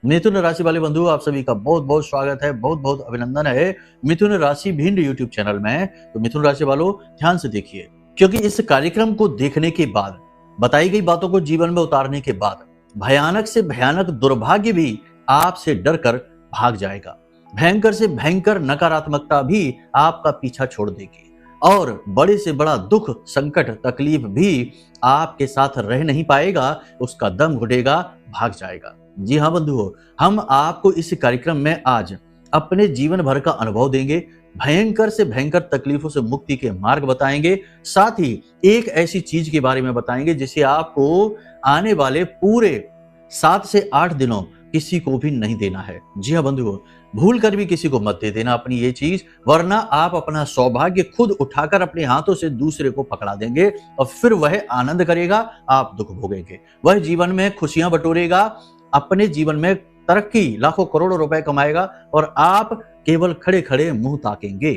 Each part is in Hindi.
मिथुन राशि वाले बंधु, आप सभी का बहुत बहुत स्वागत है, बहुत बहुत अभिनंदन है मिथुन राशि भिंड यूट्यूब चैनल में। तो मिथुन राशि वालों, ध्यान से देखिए, क्योंकि इस कार्यक्रम को देखने के बाद, बताई गई बातों को जीवन में उतारने के बाद भयानक से भयानक दुर्भाग्य भी आपसे डरकर भाग जाएगा। भयंकर से भयंकर नकारात्मकता भी आपका पीछा छोड़ देगी और बड़े से बड़ा दुख, संकट, तकलीफ भी आपके साथ रह नहीं पाएगा, उसका दम घुटेगा, भाग जाएगा। जी हाँ बंधुओं, हम आपको इस कार्यक्रम में आज अपने जीवन भर का अनुभव देंगे, भयंकर से भयंकर तकलीफों से मुक्ति के मार्ग बताएंगे, साथ ही एक ऐसी चीज के बारे में बताएंगे जिसे आपको आने वाले पूरे 7 से 8 दिनों किसी को भी नहीं देना है। जी हाँ बंधुओं, भूल कर भी किसी को मत दे देना अपनी ये चीज, वरना आप अपना सौभाग्य खुद उठाकर अपने हाथों से दूसरे को पकड़ा देंगे और फिर वह आनंद करेगा, आप दुख भोगेंगे। वह जीवन में खुशियां बटोरेगा, अपने जीवन में तरक्की, लाखों करोड़ों रुपए कमाएगा और आप केवल खड़े खड़े मुंह ताकेंगे।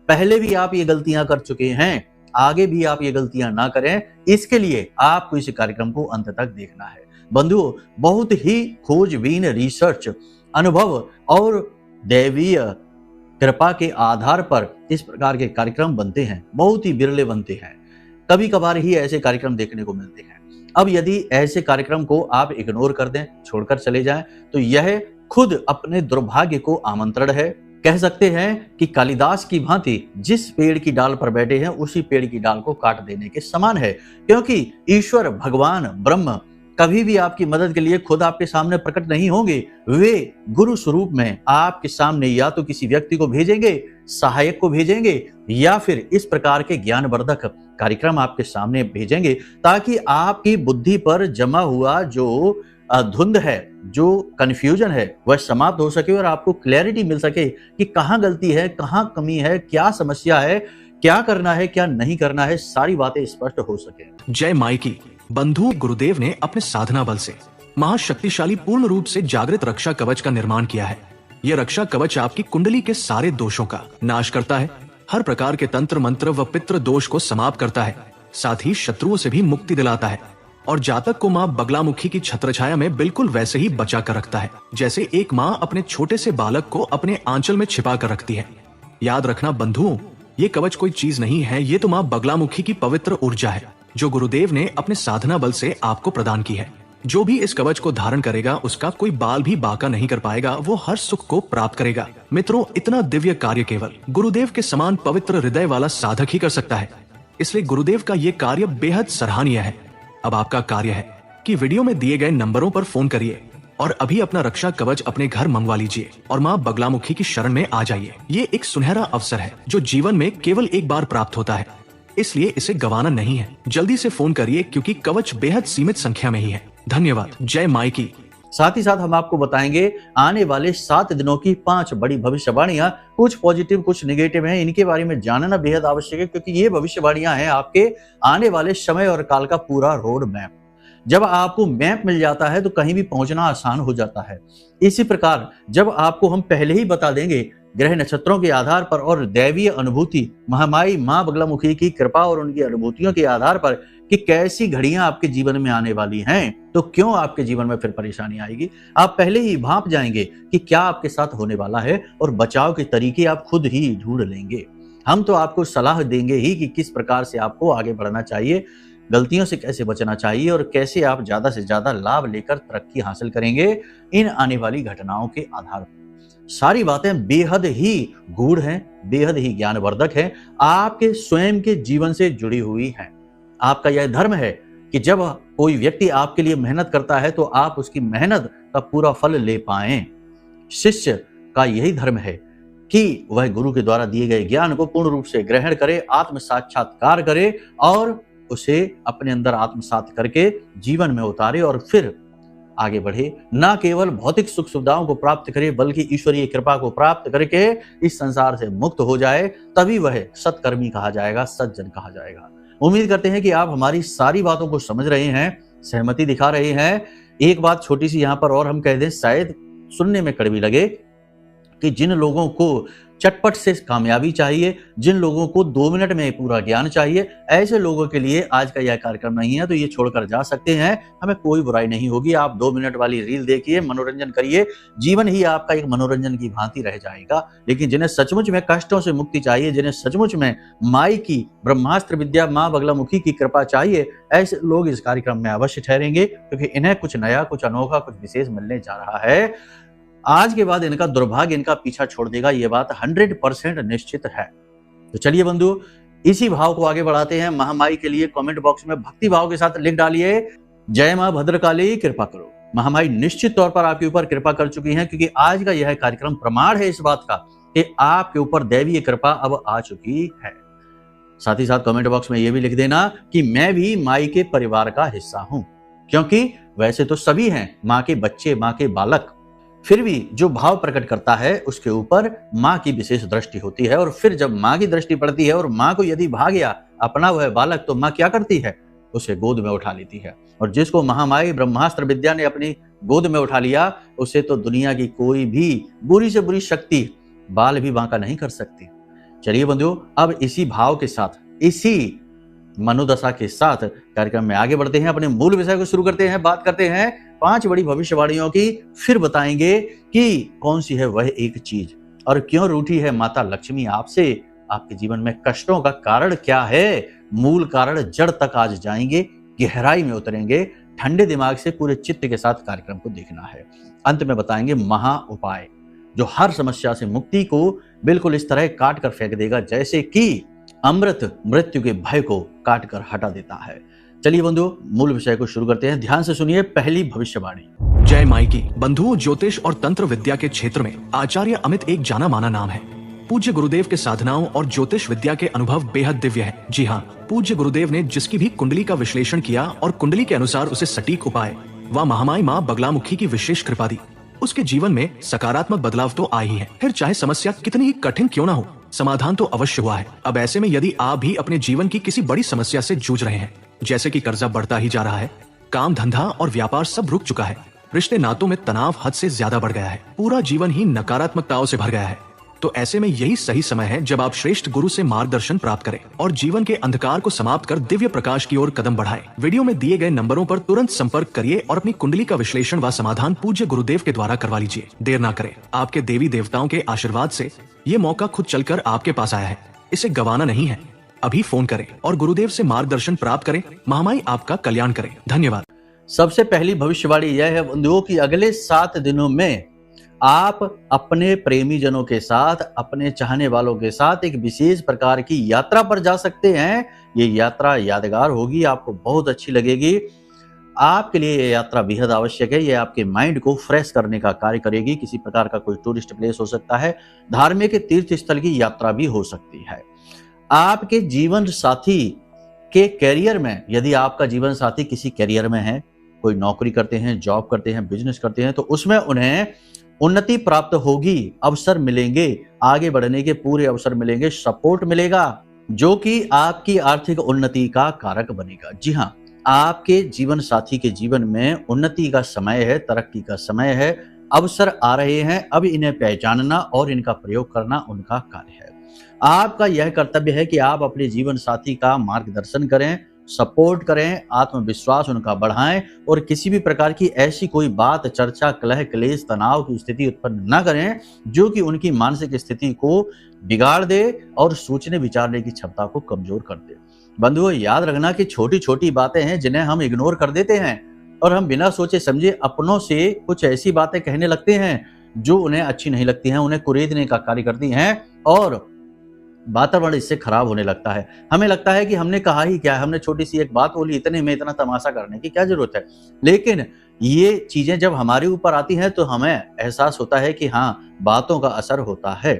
पहले भी आप ये गलतियां कर चुके हैं, आगे भी आप ये गलतियां ना करें, इसके लिए आपको इस कार्यक्रम को अंत तक देखना है। बंधुओं, बहुत ही खोजबीन रिसर्च, अनुभव और दैवीय कृपा के आधार पर इस प्रकार के कार्यक्रम बनते हैं, बहुत ही बिरले बनते हैं, कभी कभार ही ऐसे कार्यक्रम देखने को मिलते हैं। अब यदि ऐसे कार्यक्रम को आप इग्नोर कर दें, छोड़कर चले जाएं, तो यह खुद अपने दुर्भाग्य को आमंत्रण है। कह सकते हैं कि कालिदास की भांति जिस पेड़ की डाल पर बैठे हैं उसी पेड़ की डाल को काट देने के समान है, क्योंकि ईश्वर, भगवान, ब्रह्म कभी भी आपकी मदद के लिए खुद आपके सामने प्रकट नहीं होंगे। वे गुरु स्वरूप में आपके सामने या तो किसी व्यक्ति को भेजेंगे, सहायक को भेजेंगे, या फिर इस प्रकार के ज्ञानवर्धक कार्यक्रम आपके सामने भेजेंगे, ताकि आपकी बुद्धि पर जमा हुआ जो धुंध है, जो कंफ्यूजन है, वह समाप्त हो सके और आपको क्लैरिटी मिल सके कि कहाँ गलती है, कहाँ कमी है, क्या समस्या है, क्या करना है, क्या नहीं करना है, सारी बातें स्पष्ट हो सके। जय माई की। बंधु, गुरुदेव ने अपने साधना बल से महाशक्तिशाली पूर्ण रूप से जागृत रक्षा कवच का निर्माण किया है। यह रक्षा कवच आपकी कुंडली के सारे दोषों का नाश करता है, हर प्रकार के तंत्र मंत्र व पितृ दोष को समाप्त करता है, साथ ही शत्रुओं से भी मुक्ति दिलाता है और जातक को माँ बगलामुखी की छत्रछाया में बिल्कुल वैसे ही बचा कर रखता है, जैसे एक माँ अपने छोटे से बालक को अपने आंचल में छिपा कर रखती है। याद रखना बंधुओं, ये कवच कोई चीज नहीं है, ये तो माँ बगलामुखी की पवित्र ऊर्जा है जो गुरुदेव ने अपने साधना बल से आपको प्रदान की है। जो भी इस कवच को धारण करेगा उसका कोई बाल भी बाका नहीं कर पाएगा, वो हर सुख को प्राप्त करेगा। मित्रों, इतना दिव्य कार्य केवल गुरुदेव के समान पवित्र हृदय वाला साधक ही कर सकता है, इसलिए गुरुदेव का ये कार्य बेहद सराहनीय है। अब आपका कार्य है कि वीडियो में दिए गए नंबरों पर फोन करिए और अभी अपना रक्षा कवच अपने घर मंगवा लीजिए और माँ बगलामुखी की शरण में आ जाइए। ये एक सुनहरा अवसर है जो जीवन में केवल एक बार प्राप्त होता है, इसलिए इसे गंवाना नहीं है। जल्दी से फोन करिए क्योंकि कवच बेहद सीमित संख्या में ही है। धन्यवाद। जय माई की। साथ ही साथ हम आपको बताएंगे आने वाले 7 दिनों की 5 बड़ी भविष्यवाणियां, कुछ पॉजिटिव कुछ नेगेटिव हैं, इनके बारे में जानना बेहद आवश्यक है, क्योंकि ये भविष्यवाणियां हैं आपके आने वाले समय और काल का पूरा रोड मैप। जब आपको मैप मिल जाता है तो कहीं भी पहुंचना आसान हो जाता है। इसी प्रकार जब आपको हम पहले ही बता देंगे ग्रह नक्षत्रों के आधार पर और दैवीय अनुभूति, महामाई माँ बगलामुखी की कृपा और उनकी अनुभूतियों के आधार पर कि कैसी घड़ियां आपके जीवन में आने वाली हैं, तो क्यों आपके जीवन में फिर परेशानी आएगी, आप पहले ही भांप जाएंगे कि क्या आपके साथ होने वाला है और बचाव के तरीके आप खुद ही ढूंढ लेंगे। हम तो आपको सलाह देंगे ही कि किस प्रकार से आपको आगे बढ़ना चाहिए, गलतियों से कैसे बचना चाहिए और कैसे आप ज्यादा से ज्यादा लाभ लेकर तरक्की हासिल करेंगे इन आने वाली घटनाओं के आधार पर। सारी बातें बेहद ही गूढ़ हैं, बेहद ही ज्ञानवर्धक हैं, आपके स्वयं के जीवन से जुड़ी हुई हैं। आपका यह धर्म है कि जब कोई व्यक्ति आपके लिए मेहनत करता है तो आप उसकी मेहनत का पूरा फल ले पाएं। शिष्य का यही धर्म है कि वह गुरु के द्वारा दिए गए ज्ञान को पूर्ण रूप से ग्रहण करे, आत्म साक्षात्कार करे और उसे अपने अंदर आत्मसात करके जीवन में उतारे और फिर आगे बढ़े। ना केवल भौतिक सुख सुविधाओं को प्राप्त करे बल्कि ईश्वरीय कृपा को प्राप्त करके इस संसार से मुक्त हो जाए, तभी वह सत्कर्मी कहा जाएगा, सज्जन कहा जाएगा। उम्मीद करते हैं कि आप हमारी सारी बातों को समझ रहे हैं, सहमति दिखा रहे हैं। एक बात छोटी सी यहाँ पर और हम कह दें, शायद सुनने में कड़वी लगे, कि जिन लोगों को चटपट से कामयाबी चाहिए, जिन लोगों को 2 मिनट में पूरा ज्ञान चाहिए, ऐसे लोगों के लिए आज का यह कार्यक्रम नहीं है, तो ये छोड़कर जा सकते हैं। हमें कोई बुराई नहीं होगी। आप 2 मिनट वाली रील देखिए, मनोरंजन करिए, जीवन ही आपका एक मनोरंजन की भांति रह जाएगा। लेकिन जिन्हें सचमुच में कष्टों से मुक्ति चाहिए, जिन्हें सचमुच में माई की ब्रह्मास्त्र विद्या माँ बगलामुखी की कृपा चाहिए, ऐसे लोग इस कार्यक्रम में अवश्य ठहरेंगे, क्योंकि इन्हें कुछ नया, कुछ अनोखा, कुछ विशेष मिलने जा रहा है। आज के बाद इनका दुर्भाग्य इनका पीछा छोड़ देगा, ये बात 100% निश्चित है। तो चलिए बंधु, इसी भाव को आगे बढ़ाते हैं। महामाई के लिए कमेंट बॉक्स में भक्ति भाव के साथ लिख डालिए, जय मां भद्रकाली कृपा करो। महामाई निश्चित तौर पर आपके ऊपर कृपा कर चुकी हैं, क्योंकि आज का यह कार्यक्रम प्रमाण है इस बात का कि आपके ऊपर दैवीय कृपा अब आ चुकी है। साथ ही साथ कमेंट बॉक्स में यह भी लिख देना कि मैं भी माई के परिवार का हिस्सा हूं, क्योंकि वैसे तो सभी हैं मां के बच्चे, मां के बालक, फिर भी जो भाव प्रकट करता है उसके ऊपर माँ की विशेष दृष्टि होती है। और फिर जब माँ की दृष्टि पड़ती है और माँ को यदि भाग गया अपना वह बालक, तो माँ क्या करती है, उसे गोद में उठा लेती है। और जिसको महामाई ब्रह्मास्त्र विद्या ने अपनी गोद में उठा लिया, उसे तो दुनिया की कोई भी बुरी से बुरी शक्ति बाल भी बांका नहीं कर सकती। चलिए बंधुओं, अब इसी भाव के साथ, इसी मनोदशा के साथ कार्यक्रम में आगे बढ़ते हैं, अपने मूल विषय को शुरू करते हैं। बात करते हैं 5 बड़ी भविष्यवाणियों की, फिर बताएंगे कि कौन सी है वह एक चीज और क्यों रूठी है माता लक्ष्मी आपसे, आपके जीवन में कष्टों का कारण क्या है, मूल कारण जड़ तक आज जाएंगे, गहराई में उतरेंगे। ठंडे दिमाग से पूरे चित्त के साथ कार्यक्रम को देखना है। अंत में बताएंगे महा उपाय, जो हर समस्या से मुक्ति को बिल्कुल इस तरह काट कर फेंक देगा जैसे कि अमृत मृत्यु के भय को काट कर हटा देता है। चलिए बंधुओं, मूल विषय को शुरू करते हैं। ध्यान से सुनिए पहली भविष्यवाणी। जय माई की। बंधुओं, ज्योतिष और तंत्र विद्या के क्षेत्र में आचार्य अमित एक जाना माना नाम है। पूज्य गुरुदेव के साधनाओं और ज्योतिष विद्या के अनुभव बेहद दिव्य है। जी हाँ, पूज्य गुरुदेव ने जिसकी भी कुंडली का विश्लेषण किया और कुंडली के अनुसार उसे सटीक उपाय व महामाई माँ बगलामुखी की विशेष कृपा दी, उसके जीवन में सकारात्मक बदलाव तो आ ही है। फिर चाहे समस्या कितनी ही कठिन क्यों ना हो, समाधान तो अवश्य हुआ है। अब ऐसे में यदि आप भी अपने जीवन की किसी बड़ी समस्या से जूझ रहे हैं, जैसे कि कर्जा बढ़ता ही जा रहा है, काम धंधा और व्यापार सब रुक चुका है, रिश्ते नातों में तनाव हद से ज्यादा बढ़ गया है, पूरा जीवन ही नकारात्मकताओं से भर गया है, तो ऐसे में यही सही समय है जब आप श्रेष्ठ गुरु से मार्गदर्शन प्राप्त करें और जीवन के अंधकार को समाप्त कर दिव्य प्रकाश की ओर कदम बढ़ाएं। वीडियो में दिए गए नंबरों पर तुरंत संपर्क करिए और अपनी कुंडली का विश्लेषण व समाधान पूज्य गुरुदेव के द्वारा करवा लीजिए। देर ना करें, आपके देवी देवताओं के आशीर्वाद से ये मौका खुद चलकर आपके पास आया है, इसे गंवाना नहीं है। अभी फोन करें और गुरुदेव से मार्गदर्शन प्राप्त करें। महामाई आपका कल्याण करें। धन्यवाद। सबसे पहली भविष्यवाणी यह है बंधुओं कि अगले 7 दिनों में आप अपने प्रेमी जनों के साथ, अपने चाहने वालों के साथ एक विशेष प्रकार की यात्रा पर जा सकते हैं। ये यात्रा यादगार होगी, आपको बहुत अच्छी लगेगी। आपके लिए ये यात्रा बेहद आवश्यक है। ये आपके माइंड को फ्रेश करने का कार्य करेगी। किसी प्रकार का कोई टूरिस्ट प्लेस हो सकता है, धार्मिक तीर्थ स्थल की यात्रा भी हो सकती है। आपके जीवन साथी के कैरियर में, यदि आपका जीवन साथी किसी कैरियर में है, कोई नौकरी करते हैं, जॉब करते हैं, बिजनेस करते हैं, तो उसमें उन्हें उन्नति प्राप्त होगी, अवसर मिलेंगे, आगे बढ़ने के पूरे अवसर मिलेंगे, सपोर्ट मिलेगा, जो कि आपकी आर्थिक उन्नति का कारक बनेगा। जी हाँ, आपके जीवन साथी के जीवन में उन्नति का समय है, तरक्की का समय है, अवसर आ रहे हैं। अब इन्हें पहचानना और इनका प्रयोग करना उनका कार्य है। आपका यह कर्तव्य है कि आप अपने जीवन साथी का मार्गदर्शन करें, सपोर्ट करें, आत्मविश्वास उनका बढ़ाएं और किसी भी प्रकार की ऐसी कोई बात, चर्चा, कलह, क्लेश, तनाव की स्थिति उत्पन्न न करें जो कि उनकी मानसिक स्थिति को बिगाड़ दे और सोचने विचारने की क्षमता को कमजोर कर दे। बंधुओं, याद रखना कि छोटी छोटी बातें हैं जिन्हें हम इग्नोर कर देते हैं और हम बिना सोचे समझे अपनों से कुछ ऐसी बातें कहने लगते हैं जो उन्हें अच्छी नहीं लगती हैं, उन्हें कुरेदने का कार्य करती हैं और वातावरण इससे खराब होने लगता है। हमें लगता है कि हमने कहा ही क्या है, हमने छोटी सी एक बात बोली, इतने में इतना तमाशा करने की क्या जरूरत है। लेकिन ये चीजें जब हमारे ऊपर आती हैं तो हमें एहसास होता है कि हाँ, बातों का असर होता है,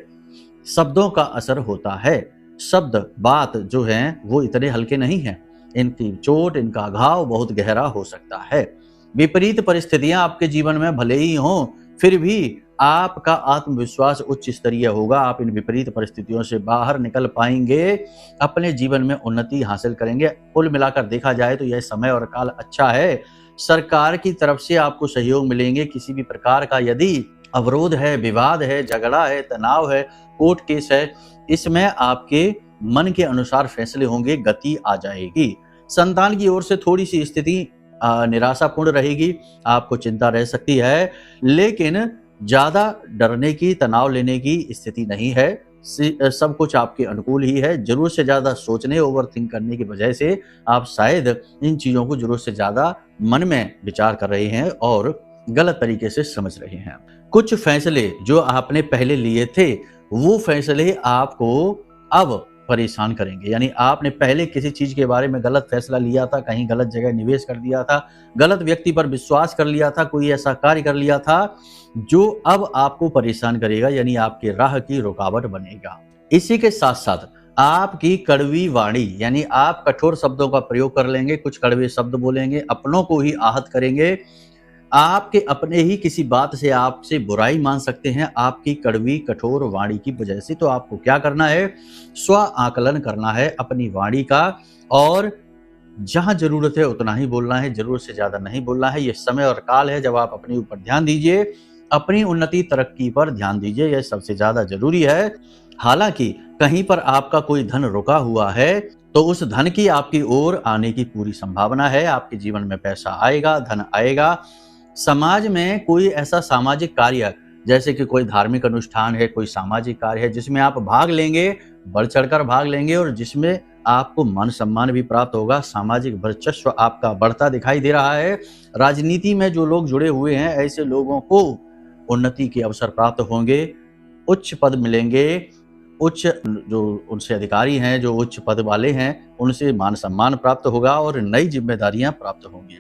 शब्दों का असर होता है। शब्द, बात जो है वो इतने हल्के नहीं हैं, इनकी चोट, इनका घाव बहुत गहरा हो सकता है। विपरीत परिस्थितियां आपके जीवन में भले ही हों, फिर भी आपका आत्मविश्वास उच्च स्तरीय होगा। आप इन विपरीत परिस्थितियों से बाहर निकल पाएंगे, अपने जीवन में उन्नति हासिल करेंगे। कुल मिलाकर देखा जाए तो यह समय और काल अच्छा है। सरकार की तरफ से आपको सहयोग मिलेंगे। किसी भी प्रकार का यदि अवरोध है, विवाद है, झगड़ा है, तनाव है, कोर्ट केस है, इसमें आपके मन के अनुसार फैसले होंगे, गति आ जाएगी। संतान की ओर से थोड़ी सी स्थिति निराशापूर्ण रहेगी, आपको चिंता रह सकती है, लेकिन ज्यादा डरने की, तनाव लेने की स्थिति नहीं है। सब कुछ आपके अनुकूल ही है। जरूरत से ज्यादा सोचने, ओवरथिंक करने की वजह से आप शायद इन चीजों को जरूरत से ज्यादा मन में विचार कर रहे हैं और गलत तरीके से समझ रहे हैं। कुछ फैसले जो आपने पहले लिए थे, वो फैसले आपको अब परेशान करेंगे। यानी आपने पहले किसी चीज के बारे में गलत फैसला लिया था, कहीं गलत जगह निवेश कर दिया था, गलत व्यक्ति पर विश्वास कर लिया था, कोई ऐसा कार्य कर लिया था जो अब आपको परेशान करेगा, यानी आपके राह की रुकावट बनेगा। इसी के साथ साथ आपकी कड़वी वाणी, यानी आप कठोर शब्दों का प्रयोग कर लेंगे, कुछ कड़वे शब्द बोलेंगे, अपनों को ही आहत करेंगे, आपके अपने ही किसी बात से आपसे बुराई मान सकते हैं आपकी कड़वी कठोर वाणी की वजह से। तो आपको क्या करना है, स्व आकलन करना है अपनी वाणी का, और जहां जरूरत है उतना ही बोलना है, जरूरत से ज्यादा नहीं बोलना है। यह समय और काल है जब आप अपने ऊपर ध्यान दीजिए, अपनी उन्नति तरक्की पर ध्यान दीजिए, यह सबसे ज्यादा जरूरी है। हालांकि कहीं पर आपका कोई धन रुका हुआ है तो उस धन की आपकी ओर आने की पूरी संभावना है। आपके जीवन में पैसा आएगा, धन आएगा। समाज में कोई ऐसा सामाजिक कार्य, जैसे कि कोई धार्मिक अनुष्ठान है, कोई सामाजिक कार्य है जिसमें आप भाग लेंगे, बढ़ चढ़कर भाग लेंगे और जिसमें आपको मान सम्मान भी प्राप्त होगा। सामाजिक वर्चस्व आपका बढ़ता दिखाई दे रहा है। राजनीति में जो लोग जुड़े हुए हैं, ऐसे लोगों को उन्नति के अवसर प्राप्त होंगे, उच्च पद मिलेंगे, उच्च जो उनसे अधिकारी हैं, जो उच्च पद वाले हैं, उनसे मान सम्मान प्राप्त होगा और नई जिम्मेदारियां प्राप्त होंगी।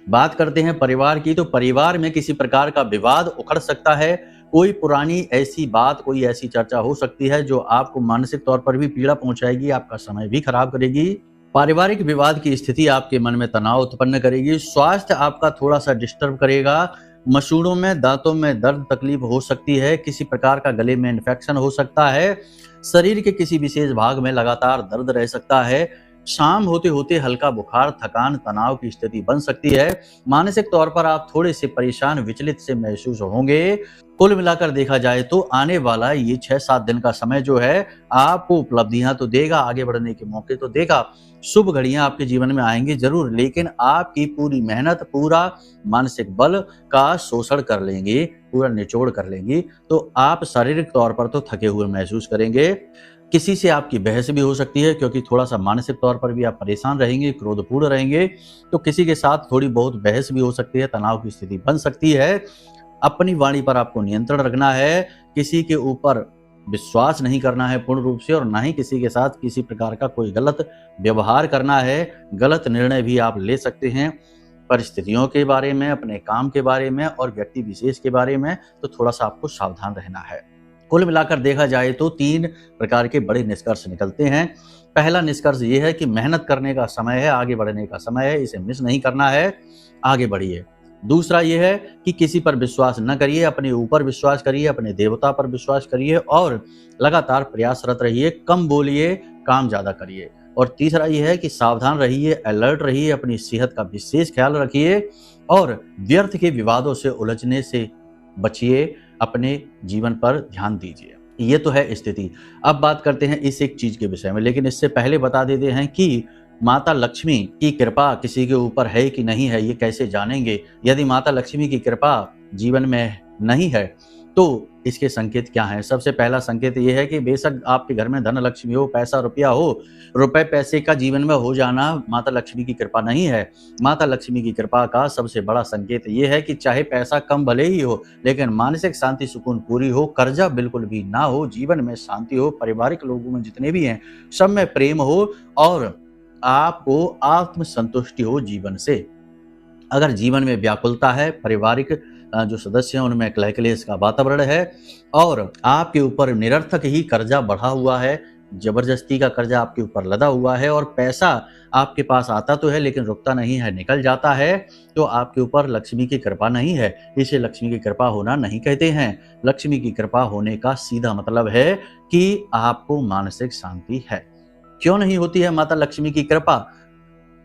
बात करते हैं परिवार की, तो परिवार में किसी प्रकार का विवाद उखड़ सकता है। कोई पुरानी ऐसी बात, कोई ऐसी चर्चा हो सकती है जो आपको मानसिक तौर पर भी पीड़ा पहुंचाएगी, आपका समय भी खराब करेगी। पारिवारिक विवाद की स्थिति आपके मन में तनाव उत्पन्न करेगी। स्वास्थ्य आपका थोड़ा सा डिस्टर्ब करेगा। मसूड़ों में, दांतों में दर्द, तकलीफ हो सकती है। किसी प्रकार का गले में इन्फेक्शन हो सकता है। शरीर के किसी विशेष भाग में लगातार दर्द रह सकता है। शाम होते होते हल्का बुखार, थकान, तनाव की स्थिति बन सकती है। मानसिक तौर पर आप थोड़े से परेशान, विचलित से महसूस होंगे। कुल मिलाकर देखा जाए तो आने वाला ये 6-7 दिन का समय जो है, आपको उपलब्धियां तो देगा, आगे बढ़ने के मौके तो देगा, शुभ घड़ियां आपके जीवन में आएंगी जरूर, लेकिन आपकी पूरी मेहनत, पूरा मानसिक बल का शोषण कर लेंगी, पूरा निचोड़ कर लेंगी। तो आप शारीरिक तौर पर तो थके हुए महसूस करेंगे। किसी से आपकी बहस भी हो सकती है, क्योंकि थोड़ा सा मानसिक तौर पर भी आप परेशान रहेंगे, क्रोधपूर्ण रहेंगे, तो किसी के साथ थोड़ी बहुत बहस भी हो सकती है, तनाव की स्थिति बन सकती है। अपनी वाणी पर आपको नियंत्रण रखना है। किसी के ऊपर विश्वास नहीं करना है पूर्ण रूप से, और ना ही किसी के साथ किसी प्रकार का कोई गलत व्यवहार करना है। गलत निर्णय भी आप ले सकते हैं परिस्थितियों के बारे में, अपने काम के बारे में और व्यक्ति विशेष के बारे में, तो थोड़ा सा आपको सावधान रहना है। कुल मिलाकर देखा जाए तो 3 प्रकार के बड़े निष्कर्ष निकलते हैं। पहला निष्कर्ष ये है कि मेहनत करने का समय है, आगे बढ़ने का समय है, इसे मिस नहीं करना है, आगे बढ़िए। दूसरा ये है कि किसी पर विश्वास न करिए, अपने ऊपर विश्वास करिए, अपने देवता पर विश्वास करिए और लगातार प्रयासरत रहिए, कम बोलिए, काम ज्यादा करिए। और तीसरा ये है कि सावधान रहिए, अलर्ट रहिए, अपनी सेहत का विशेष ख्याल रखिए और व्यर्थ के विवादों से उलझने से बचिए, अपने जीवन पर ध्यान दीजिए। ये तो है स्थिति। अब बात करते हैं इस एक चीज के विषय में, लेकिन इससे पहले बता देते हैं कि माता लक्ष्मी की कृपा किसी के ऊपर है कि नहीं है, ये कैसे जानेंगे। यदि माता लक्ष्मी की कृपा जीवन में नहीं है तो इसके संकेत क्या हैं। सबसे पहला संकेत ये है कि बेशक आपके घर में धन लक्ष्मी हो, पैसा रुपया हो, रुपए पैसे का जीवन में हो जाना माता लक्ष्मी की कृपा नहीं है। माता लक्ष्मी की कृपा का सबसे बड़ा संकेत ये है कि चाहे पैसा कम भले ही हो, लेकिन मानसिक शांति सुकून पूरी हो, कर्जा बिल्कुल भी ना हो, जीवन में शांति हो, पारिवारिक लोगों में जितने भी हैं सब में प्रेम हो और आपको आत्मसंतुष्टि हो जीवन से। अगर जीवन में व्याकुलता है, पारिवारिक जो सदस्य हैं उनमें कलह क्लेश का वातावरण है और आपके ऊपर निरर्थक ही कर्जा बढ़ा हुआ है, जबरदस्ती का कर्जा आपके ऊपर लदा हुआ है और पैसा आपके पास आता तो है लेकिन रुकता नहीं है, निकल जाता है, तो आपके ऊपर लक्ष्मी की कृपा नहीं है। इसे लक्ष्मी की कृपा होना नहीं कहते हैं। लक्ष्मी की कृपा होने का सीधा मतलब है कि आपको मानसिक शांति है। क्यों नहीं होती है माता लक्ष्मी की कृपा?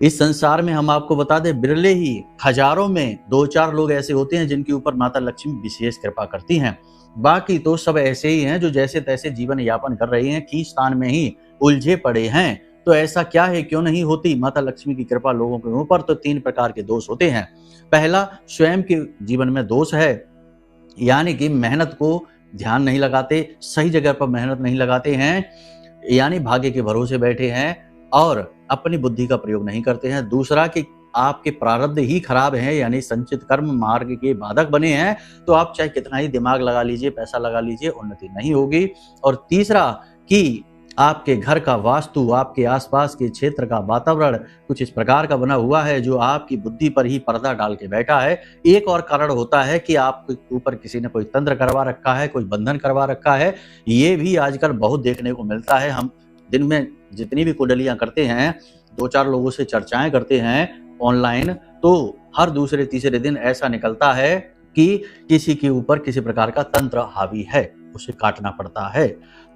इस संसार में हम आपको बता दें, बिरले ही हजारों में 2-4 लोग ऐसे होते हैं जिनके ऊपर माता लक्ष्मी विशेष कृपा करती हैं। बाकी तो सब ऐसे ही हैं जो जैसे तैसे जीवन यापन कर रहे हैं, खींचतान में ही उलझे पड़े हैं। तो ऐसा क्या है, क्यों नहीं होती माता लक्ष्मी की कृपा लोगों के ऊपर? तो 3 प्रकार के दोष होते हैं। पहला, स्वयं के जीवन में दोष है, यानी कि मेहनत को ध्यान नहीं लगाते, सही जगह पर मेहनत नहीं लगाते हैं, यानी भाग्य के भरोसे बैठे हैं और अपनी बुद्धि का प्रयोग नहीं करते हैं। दूसरा कि आपके प्रारब्ध ही खराब हैं, यानी संचित कर्म मार्ग के बाधक बने हैं, तो आप चाहे कितना ही दिमाग लगा लीजिए, पैसा लगा लीजिए, उन्नति नहीं होगी। और तीसरा कि आपके घर का वास्तु, आपके आसपास के क्षेत्र का वातावरण कुछ इस प्रकार का बना हुआ है जो आपकी बुद्धि पर ही पर्दा डाल के बैठा है। एक और कारण होता है कि आपके ऊपर किसी ने कोई तंत्र करवा रखा है, कोई बंधन करवा रखा है। ये भी आजकल बहुत देखने को मिलता है। हम दिन में जितनी भी कुंडलियां करते हैं, 2-4 लोगों से चर्चाएं करते हैं ऑनलाइन, तो हर दूसरे तीसरे दिन ऐसा निकलता है कि किसी के ऊपर किसी प्रकार का तंत्र हावी है, उसे काटना पड़ता है।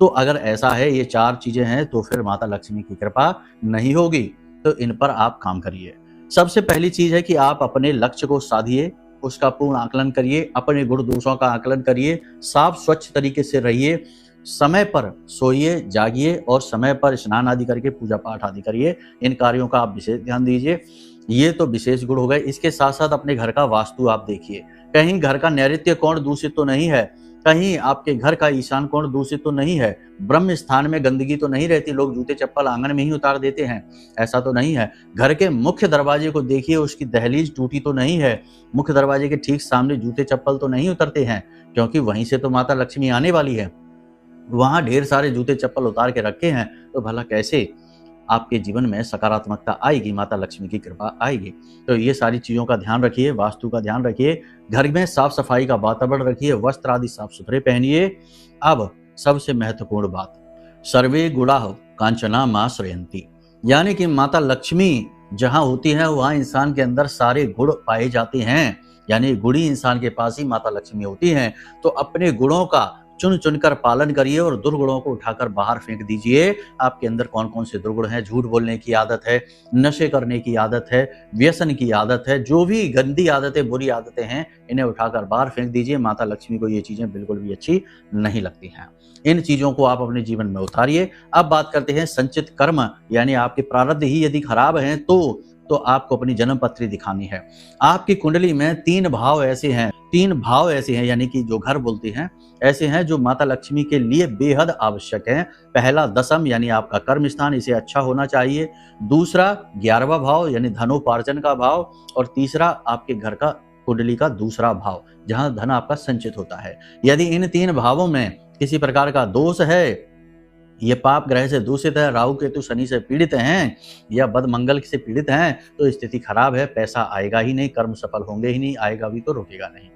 तो अगर ऐसा है, ये 4 चीजें हैं, तो फिर माता लक्ष्मी की कृपा नहीं होगी। तो इन पर आप काम करिए। सबसे पहली चीज है कि आप अपने लक्ष्य को साधिए, उसका पूर्ण आकलन करिए, अपने गुण दोषों का आकलन करिए, साफ स्वच्छ तरीके से रहिए, समय पर सोइए, जागिए और समय पर स्नान आदि करके पूजा पाठ आदि करिए। इन कार्यों का आप विशेष ध्यान दीजिए। ये तो विशेष गुण हो गए। इसके साथ साथ अपने घर का वास्तु आप देखिए, कहीं घर का नैऋत्य कोण दूषित तो नहीं है, कहीं आपके घर का ईशान कोण दूषित तो नहीं है, ब्रह्म स्थान में गंदगी तो नहीं रहती, लोग जूते चप्पल आंगन में ही उतार देते हैं, ऐसा तो नहीं है। घर के मुख्य दरवाजे को देखिए, उसकी दहलीज टूटी तो नहीं है, मुख्य दरवाजे के ठीक सामने जूते चप्पल तो नहीं उतरते हैं, क्योंकि वहीं से तो माता लक्ष्मी आने वाली है। वहां ढेर सारे जूते चप्पल उतार के रखे हैं, तो भला कैसे आपके जीवन में सकारात्मकता आएगी, माता लक्ष्मी की कृपा आएगी। तो ये सारी चीजों का ध्यान रखिए, वास्तु का ध्यान रखिए, घर में साफ सफाई का वातावरण रखिए, वस्त्र आदि साफ सुथरे पहनिए। अब सबसे महत्वपूर्ण बात, सर्वे गुणा कांचना मां श्रयंती, यानी कि माता लक्ष्मी जहां होती है वहां इंसान के अंदर सारे गुण पाए जाते हैं, यानी गुणी इंसान के पास ही माता लक्ष्मी होती हैं। तो अपने गुणों का चुन चुनकर पालन करिए और दुर्गुणों को उठाकर बाहर फेंक दीजिए। आपके अंदर कौन कौन से दुर्गुण हैं? झूठ बोलने की आदत है, नशे करने की आदत है, व्यसन की आदत है, जो भी गंदी आदतें, बुरी आदतें हैं, इन्हें उठाकर बाहर फेंक दीजिए। माता लक्ष्मी को ये चीजें बिल्कुल भी अच्छी नहीं लगती हैं। इन चीजों को आप अपने जीवन में उतारिए। अब बात करते हैं संचित कर्म, यानी आपके प्रारब्ध ही यदि खराब हैं तो आपको अपनी जन्म पत्री दिखानी है। आपकी कुंडली में 3 भाव ऐसे हैं, यानी कि जो घर बोलते हैं, ऐसे हैं जो माता लक्ष्मी के लिए बेहद आवश्यक हैं। पहला दशम, यानी आपका कर्म स्थान, इसे अच्छा होना चाहिए। दूसरा 11वां भाव, यानी धनोपार्जन का भाव। और तीसरा आपके घर का कुंडली का दूसरा भाव, जहां धन आपका संचित होता है। यदि इन 3 भावों में किसी प्रकार का दोष है, ये पाप ग्रह से दूषित है, राहु केतु शनि से पीड़ित हैं या बद मंगल से पीड़ित हैं, तो स्थिति खराब है, पैसा आएगा ही नहीं, कर्म सफल होंगे ही नहीं, आएगा भी तो रुकेगा नहीं।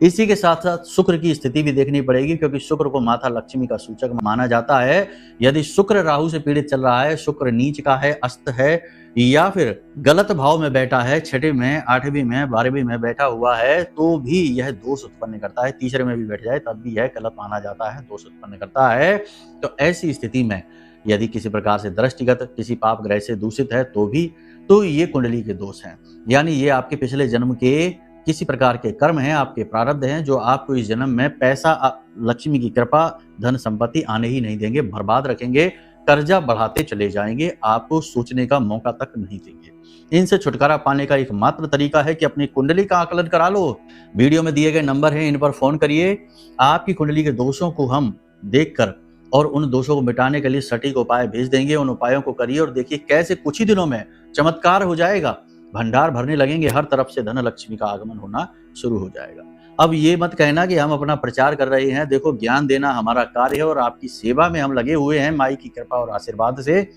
इसी के साथ साथ शुक्र की स्थिति भी देखनी पड़ेगी, क्योंकि शुक्र को माता लक्ष्मी का सूचक माना जाता है। यदि शुक्र राहु से पीड़ित चल रहा है, शुक्र नीच का है, अस्त है, या फिर गलत भाव में बैठा है, 6वीं में, 8वीं में, 12वीं में बैठा हुआ है, तो भी यह दोष उत्पन्न करता है। तीसरे में भी बैठ जाए तब भी यह गलत माना जाता है, दोष उत्पन्न करता है। तो ऐसी स्थिति में यदि किसी प्रकार से दृष्टिगत किसी पाप ग्रह से दूषित है तो ये कुंडली के दोष हैं, यानी ये आपके पिछले जन्म के किसी प्रकार के कर्म हैं, आपके प्रारब्ध हैं, जो आपको इस जन्म में पैसा, लक्ष्मी की कृपा, धन संपत्ति आने ही नहीं देंगे, बर्बाद रखेंगे, कर्जा बढ़ाते चले जाएंगे, आपको सोचने का मौका तक नहीं देंगे। इनसे छुटकारा पाने का एकमात्र तरीका है कि अपनी कुंडली का आकलन करा लो। वीडियो में दिए गए नंबर हैं, इन पर फोन करिए। आपकी कुंडली के दोषों को हम देखकर और उन दोषों को मिटाने के लिए सटीक उपाय भेज देंगे। उन उपायों को करिए और देखिए कैसे कुछ ही दिनों में चमत्कार हो जाएगा, भंडार भरने लगेंगे, हर तरफ से धन लक्ष्मी का आगमन होना शुरू हो जाएगा। अब ये मत कहना कि हम अपना प्रचार कर रहे हैं, देखो ज्ञान देना हमारा कार्य है और आपकी सेवा में हम लगे हुए हैं। माई की कृपा और आशीर्वाद से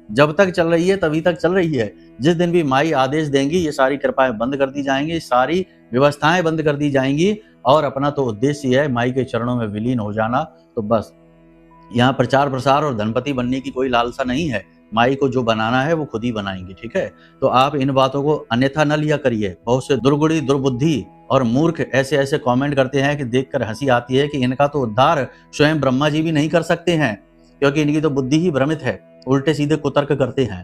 जब तक चल रही है तभी तक चल रही है। जिस दिन भी माई आदेश देंगी, ये सारी कृपाएं बंद कर दी जाएंगी, सारी व्यवस्थाएं बंद कर दी जाएंगी, और अपना तो उद्देश्य है माई के चरणों में विलीन हो जाना। तो बस यहाँ प्रचार प्रसार और धनपति बनने की कोई लालसा नहीं है। माई को जो बनाना है वो खुद ही बनाएंगे, ठीक है। तो आप इन बातों को अन्यथा न लिया करिए। बहुत से दुर्गुणी, दुर्बुद्धि और मूर्ख ऐसे कमेंट करते हैं कि देखकर हंसी आती है कि इनका तो उद्धार स्वयं ब्रह्मा जी भी नहीं कर सकते हैं, क्योंकि इनकी तो बुद्धि ही भ्रमित है, उल्टे सीधे कुतर्क करते हैं।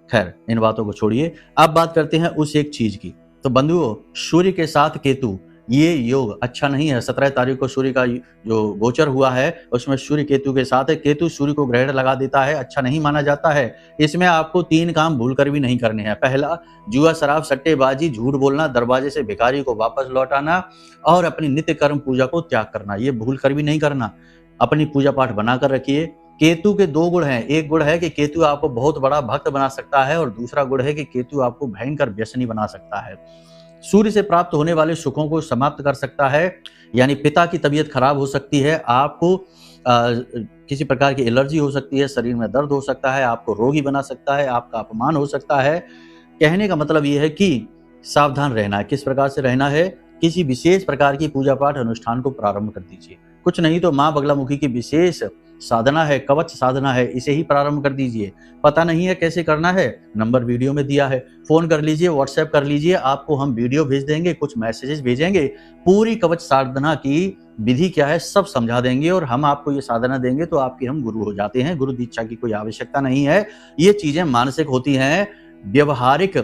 खैर इन बातों को छोड़िए, अब बात करते हैं उस एक चीज की। तो बंधुओं, सूर्य के साथ केतु, ये योग अच्छा नहीं है। 17 तारीख को सूर्य का जो गोचर हुआ है उसमें सूर्य केतु के साथ है। केतु सूर्य को ग्रहण लगा देता है, अच्छा नहीं माना जाता है। इसमें आपको 3 काम भूल कर भी नहीं करने हैं। पहला, जुआ शराब सट्टेबाजी, झूठ बोलना, दरवाजे से भिखारी को वापस लौटाना और अपनी नित्य कर्म पूजा को त्याग करना, ये भूल कर भी नहीं करना। अपनी पूजा पाठ बनाकर रखिए। केतु के 2 गुण हैं। एक गुण है कि केतु आपको बहुत बड़ा भक्त बना सकता है और दूसरा गुण है कि केतु आपको भयंकर व्यसनी बना सकता है। सूर्य से प्राप्त होने वाले सुखों को समाप्त कर सकता है, यानी पिता की तबीयत खराब हो सकती है, आपको किसी प्रकार की एलर्जी हो सकती है, शरीर में दर्द हो सकता है, आपको रोगी बना सकता है, आपका अपमान हो सकता है। कहने का मतलब ये है कि सावधान रहना है। किस प्रकार से रहना है? किसी विशेष प्रकार की पूजा पाठ अनुष्ठान को प्रारंभ कर दीजिए। कुछ नहीं तो माँ बगलामुखी की विशेष साधना है, कवच साधना है, इसे ही प्रारंभ कर दीजिए। पता नहीं है कैसे करना है? नंबर वीडियो में दिया है, फोन कर लीजिए, व्हाट्सएप कर लीजिए, आपको हम वीडियो भेज देंगे, कुछ मैसेजेस भेजेंगे, पूरी कवच साधना की विधि क्या है सब समझा देंगे और हम आपको ये साधना देंगे तो आपके हम गुरु हो जाते हैं। गुरु दीक्षा की कोई आवश्यकता नहीं है। ये चीजें मानसिक होती हैं। व्यवहारिक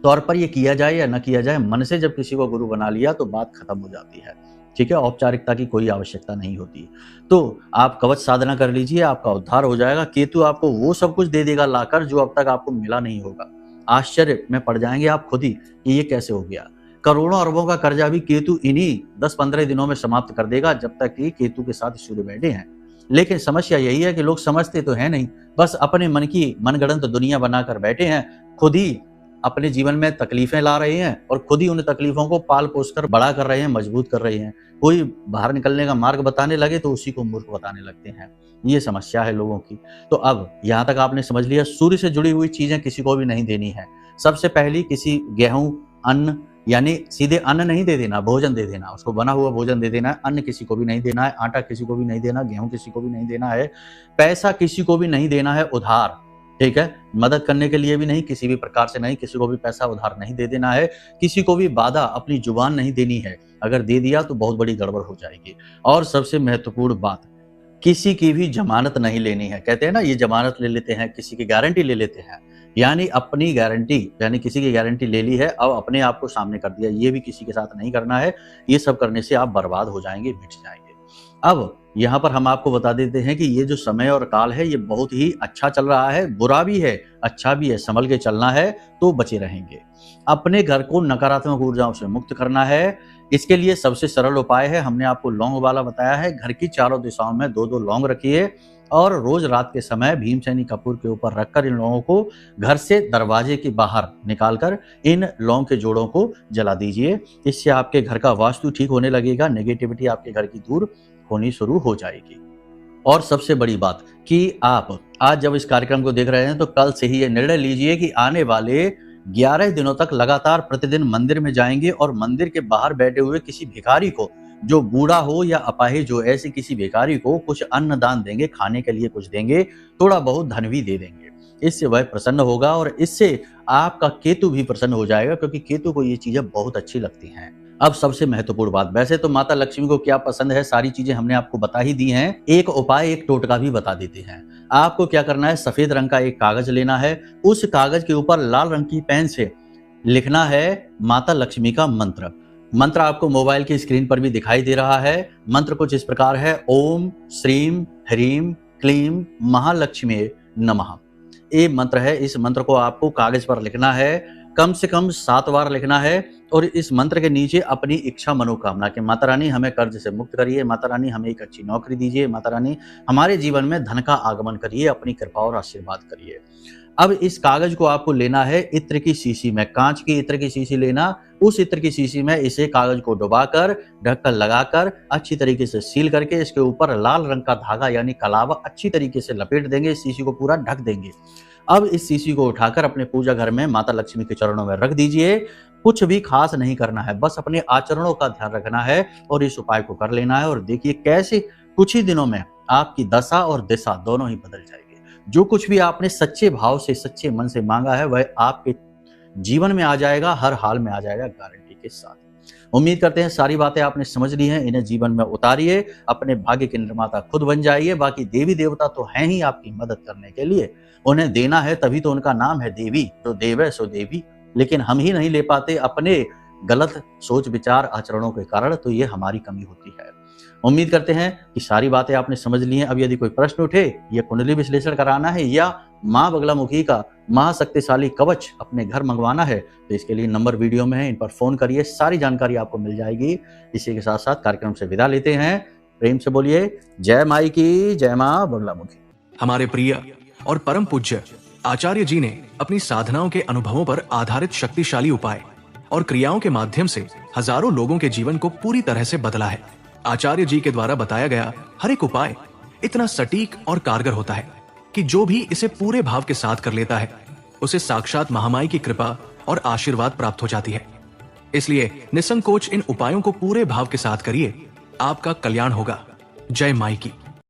तौर पर ये किया जाए या न किया जाए, मन से जब किसी को गुरु बना लिया तो बात खत्म हो जाती है। ठीक है, औपचारिकता की कोई आवश्यकता नहीं होती। तो आप कवच साधना कर लीजिए, आपका उद्धार हो जाएगा। केतु आपको वो सब कुछ दे देगा लाकर जो अब तक आपको मिला नहीं होगा। आश्चर्य में पड़ जाएंगे आप खुद ही कि ये कैसे हो गया। करोड़ों अरबों का कर्जा भी केतु इन्हीं 10-15 दिनों में समाप्त कर देगा, जब तक कि केतु के साथ सूर्य बैठे हैं। लेकिन समस्या यही है कि लोग समझते तो है नहीं, बस अपने मन की मनगढ़ंत दुनिया बनाकर बैठे हैं। खुद ही अपने जीवन में तकलीफें ला रहे हैं और खुद ही उन तकलीफों को पाल पोस कर बड़ा कर रहे हैं, मजबूत कर रहे हैं। कोई बाहर निकलने का मार्ग बताने लगे तो उसी को मूर्ख बताने लगते हैं। ये समस्या है लोगों की। तो अब यहाँ तक आपने समझ लिया, सूर्य से जुड़ी हुई चीजें किसी को भी नहीं देनी है। सबसे पहली, किसी गेहूं, अन्न, यानी सीधे अन्न नहीं दे देना, भोजन दे देना, उसको बना हुआ भोजन दे देना है। अन्न किसी को भी नहीं देना है, आटा किसी को भी नहीं देना, गेहूं किसी को भी नहीं देना है, पैसा किसी को भी नहीं देना है उधार। ठीक है, मदद करने के लिए भी नहीं, किसी भी प्रकार से नहीं, किसी को भी पैसा उधार नहीं दे देना है। किसी को भी वादा, अपनी जुबान नहीं देनी है। अगर दे दिया तो बहुत बड़ी गड़बड़ हो जाएगी। और सबसे महत्वपूर्ण बात, किसी की भी जमानत नहीं लेनी है। कहते हैं ना, ये जमानत ले लेते हैं, किसी की गारंटी ले लेते हैं, यानी अपनी गारंटी, यानी किसी की गारंटी ले ली है, अब अपने आप को सामने कर दिया, ये भी किसी के साथ नहीं करना है। ये सब करने से आप बर्बाद हो जाएंगे, मिट जाएंगे। अब यहाँ पर हम आपको बता देते हैं कि ये जो समय और काल है ये बहुत ही अच्छा चल रहा है, बुरा भी है, अच्छा भी है। संभल के चलना है तो बचे रहेंगे। अपने घर को नकारात्मक ऊर्जाओं से मुक्त करना है। इसके लिए सबसे सरल उपाय है, हमने आपको लौंग वाला बताया है। घर की चारों दिशाओं में 2-2 लौंग रखिए और रोज रात के समय भीमसेनी कपूर के ऊपर रखकर इन लौंगों को घर से दरवाजे के बाहर निकालकर इन लौंग के जोड़ों को जला दीजिए। इससे आपके घर का वास्तु ठीक होने लगेगा, नेगेटिविटी आपके घर की दूर होनी शुरू हो जाएगी। और सबसे बड़ी बात कि आप आज जब इस कार्यक्रम को देख रहे हैं तो कल से ही ये निर्णय लीजिए कि आने वाले 11 दिनों तक लगातार प्रतिदिन मंदिर में जाएंगे और मंदिर के बाहर बैठे हुए किसी भिखारी को, जो बूढ़ा हो या अपाहिज हो, ऐसे किसी भिखारी को कुछ अन्न दान देंगे, खाने के लिए कुछ देंगे, थोड़ा बहुत धन भी दे देंगे। इससे वह प्रसन्न होगा और इससे आपका केतु भी प्रसन्न हो जाएगा, क्योंकि केतु को ये चीजें बहुत अच्छी लगती हैं। अब सबसे महत्वपूर्ण बात, वैसे तो माता लक्ष्मी को क्या पसंद है सारी चीजें हमने आपको बता ही दी हैं। एक उपाय, एक टोटका भी बता देते हैं। आपको क्या करना है, सफेद रंग का एक कागज लेना है, उस कागज के ऊपर लाल रंग की पेन से लिखना है माता लक्ष्मी का मंत्र। मंत्र आपको मोबाइल की स्क्रीन पर भी दिखाई दे रहा है। मंत्र कुछ इस प्रकार है, ओम श्रीम ह्रीम क्लीम महालक्ष्मी नमः। ये मंत्र है। इस मंत्र को आपको कागज पर लिखना है, कम से कम 7 बार लिखना है और इस मंत्र के नीचे अपनी इच्छा मनोकामना के, माता रानी हमें कर्ज से मुक्त करिए, माता रानी हमें एक अच्छी नौकरी दीजिए, माता रानी हमारे जीवन में धन का आगमन करिए, अपनी कृपा और आशीर्वाद करिए। अब इस कागज को आपको लेना है इत्र की शीशी में, कांच की इत्र की शीशी लेना। उस इत्र की शीशी में इसे कागज को डुबाकर, ढक्कन लगाकर, अच्छी तरीके से सील करके इसके ऊपर लाल रंग का धागा यानी कलावा अच्छी तरीके से लपेट देंगे, इस शीशी को पूरा ढक देंगे। अब इस शीशी को उठाकर अपने पूजा घर में माता लक्ष्मी के चरणों में रख दीजिए। कुछ भी खास नहीं करना है, बस अपने आचरणों का ध्यान रखना है और इस उपाय को कर लेना है। और देखिए कैसे कुछ ही दिनों में आपकी दशा और दिशा दोनों ही बदल जाएगी। जो कुछ भी आपने सच्चे भाव से, सच्चे मन से मांगा है वह आपके जीवन में आ जाएगा, हर हाल में आ जाएगा, गारंटी के साथ। उम्मीद करते हैं सारी बातें आपने समझ ली हैं, इन्हें जीवन में उतारिए, अपने भाग्य के निर्माता खुद बन जाइए। बाकी देवी देवता तो हैं ही आपकी मदद करने के लिए, उन्हें देना है तभी तो उनका नाम है देवी, जो देव है सो देवी। लेकिन हम ही नहीं ले पाते अपने गलत सोच विचार आचरणों के कारण, तो ये हमारी कमी होती है। उम्मीद करते हैं कि सारी बातें आपने समझ ली हैं। अब यदि कोई प्रश्न उठे या कुंडली विश्लेषण कराना है या माँ बगलामुखी का महाशक्तिशाली कवच अपने घर मंगवाना है, तो इसके लिए नंबर वीडियो में है, इन पर फोन करिए, सारी जानकारी आपको मिल जाएगी। इसी के साथ साथ कार्यक्रम से विदा लेते हैं। प्रेम से बोलिए जय माई की, जय माँ बगलामुखी। हमारे प्रिय और परम पूज्य आचार्य जी ने अपनी साधनाओं के अनुभवों पर आधारित शक्तिशाली उपाय और क्रियाओं के माध्यम से हजारों लोगों के जीवन को पूरी तरह से बदला है। आचार्य जी के द्वारा बताया गया हर एक उपाय इतना सटीक और कारगर होता है कि जो भी इसे पूरे भाव के साथ कर लेता है, उसे साक्षात महामाई की कृपा और आशीर्वाद प्राप्त हो जाती है। इसलिए निसंकोच इन उपायों को पूरे भाव के साथ करिए, आपका कल्याण होगा। जय माई की।